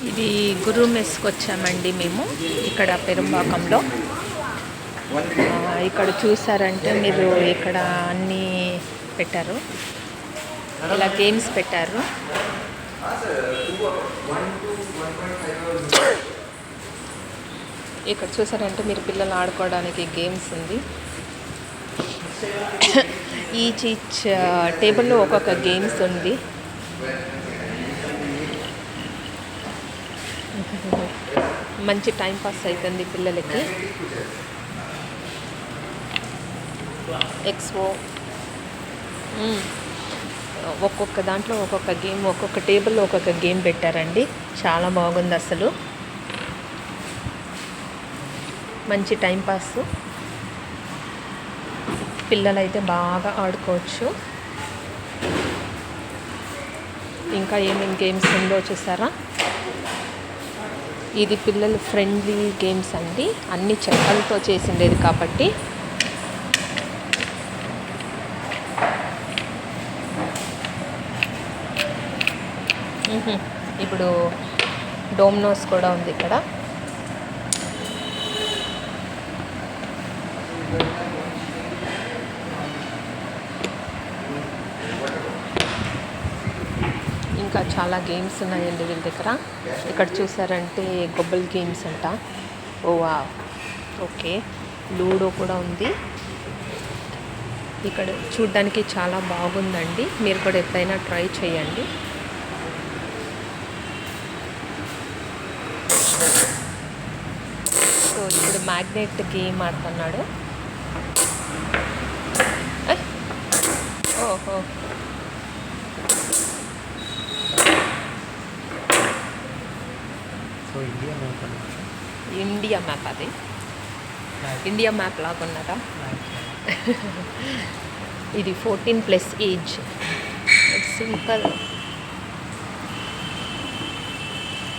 ఇది గురు మెస్కి వచ్చామండి మేము ఇక్కడ పెరుంబాకంలో. ఇక్కడ చూసారంటే మీరు ఇక్కడ అన్నీ పెట్టారు, ఇలా గేమ్స్ పెట్టారు. ఇక్కడ చూసారంటే మీరు పిల్లలు ఆడుకోవడానికి గేమ్స్ ఉంది. ఈచ్ టేబుల్లో ఒక్కొక్క గేమ్స్ ఉంది. మంచి టైం పాస్ అవుతుంది పిల్లలకి. ఎక్స్పో ఒక్కొక్క దాంట్లో ఒక్కొక్క గేమ్, ఒక్కొక్క టేబుల్లో ఒక్కొక్క గేమ్ పెట్టారండి. చాలా బాగుంది అసలు, మంచి టైం పాస్. పిల్లలైతే బాగా ఆడుకోవచ్చు. ఇంకా ఏమేమి గేమ్స్ ఉందో చూసారా. ఇది పిల్లలు ఫ్రెండ్లీ గేమ్స్ అండి, అన్ని చెక్కలతో చేసిండేది కాబట్టి. ఇప్పుడు డోమినోస్ కూడా ఉంది ఇక్కడ. ఇంకా చాలా గేమ్స్ ఉన్నాయండి వీళ్ళ దగ్గర. ఇక్కడ చూసారంటే గొబ్బల్ గేమ్స్ అంట. Ova, okay. లూడో కూడా ఉంది. ఇక్కడ చూడ్డానికి చాలా బాగుందండి, మీరు కూడా ఎప్పుడైనా ట్రై చేయండి. సో ఇప్పుడు మ్యాగ్నెట్ గేమ్ ఆడుతున్నాడు. ఓహో, ఇండియా మ్యాప్. అది ఇండియా మ్యాప్ లాగా ఉన్నదా? ఇది 14+ ఏజ్. సింపుల్.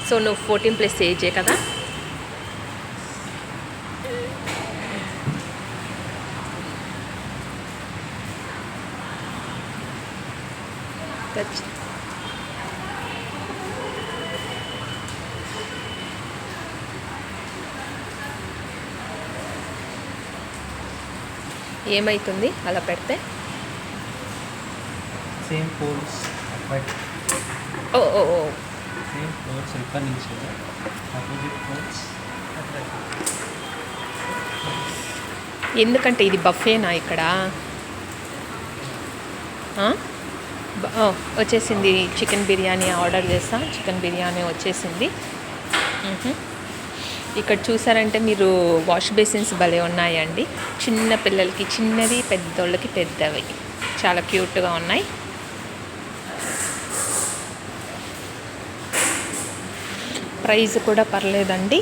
సో నువ్వు 14+ ఏజే కదా. ఏమవుతుంది అలా పెడితే? సేమ్ పోల్స్ బట్ ఓ ఓ ఓ సేమ్ పోల్స్ ఇక్కడ నుంచి ఆపోజిట్ పోల్స్. ఎందుకంటే ఇది బఫేనా ఇక్కడ? వచ్చేసింది. చికెన్ బిర్యానీ ఆర్డర్ చేస్తా. చికెన్ బిర్యానీ వచ్చేసింది. ఇక్కడ చూసారంటే మీరు వాష్ బేసిన్స్ భలే ఉన్నాయండి. చిన్న పిల్లలకి చిన్నది, పెద్దోళ్ళకి పెద్దవి, చాలా క్యూట్గా ఉన్నాయి. ప్రైస్ కూడా పర్లేదండి,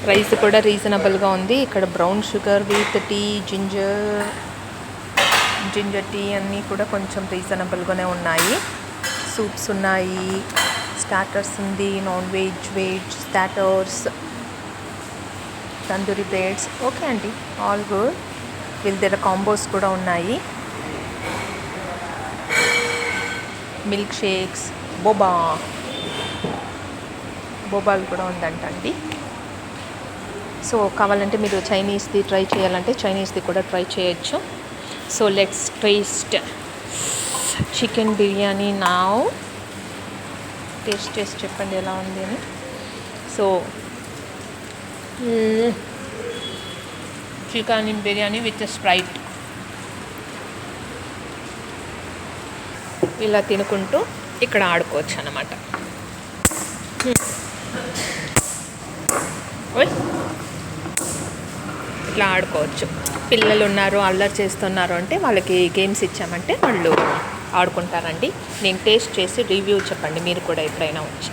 ప్రైస్ కూడా రీజనబుల్గా ఉంది. ఇక్కడ brown sugar with tea, ginger tea అన్నీ కూడా కొంచెం రీజనబుల్గానే ఉన్నాయి. సూప్స్ ఉన్నాయి, స్టార్టర్స్ ఉంది, non veg, veg starters, tandoori breads. Okay అండి, ఆల్ గుడ్. వీళ్ళ దగ్గర కాంబోస్ కూడా ఉన్నాయి. మిల్క్ షేక్స్, బోబాలు కూడా ఉందంటండి. సో కావాలంటే మీరు చైనీస్ది ట్రై చేయాలంటే చైనీస్ది కూడా ట్రై చేయొచ్చు. So let's taste chicken biryani now. Taste చేసి చెప్పండి ఎలా ఉంది అని. So chicken biryani with Sprite. ఇలా తినుకుంటూ ఇక్కడ ఆడుకోవచ్చు అన్నమాట. ఇట్లా ఆడుకోవచ్చు. పిల్లలు ఉన్నారు, అల్లరి చేస్తున్నారు అంటే వాళ్ళకి గేమ్స్ ఇచ్చామంటే వాళ్ళు ఆడుకుంటారండి. నేను టేస్ట్ చేసి రివ్యూ చెప్పండి మీరు కూడా ఎప్పుడైనా వచ్చి.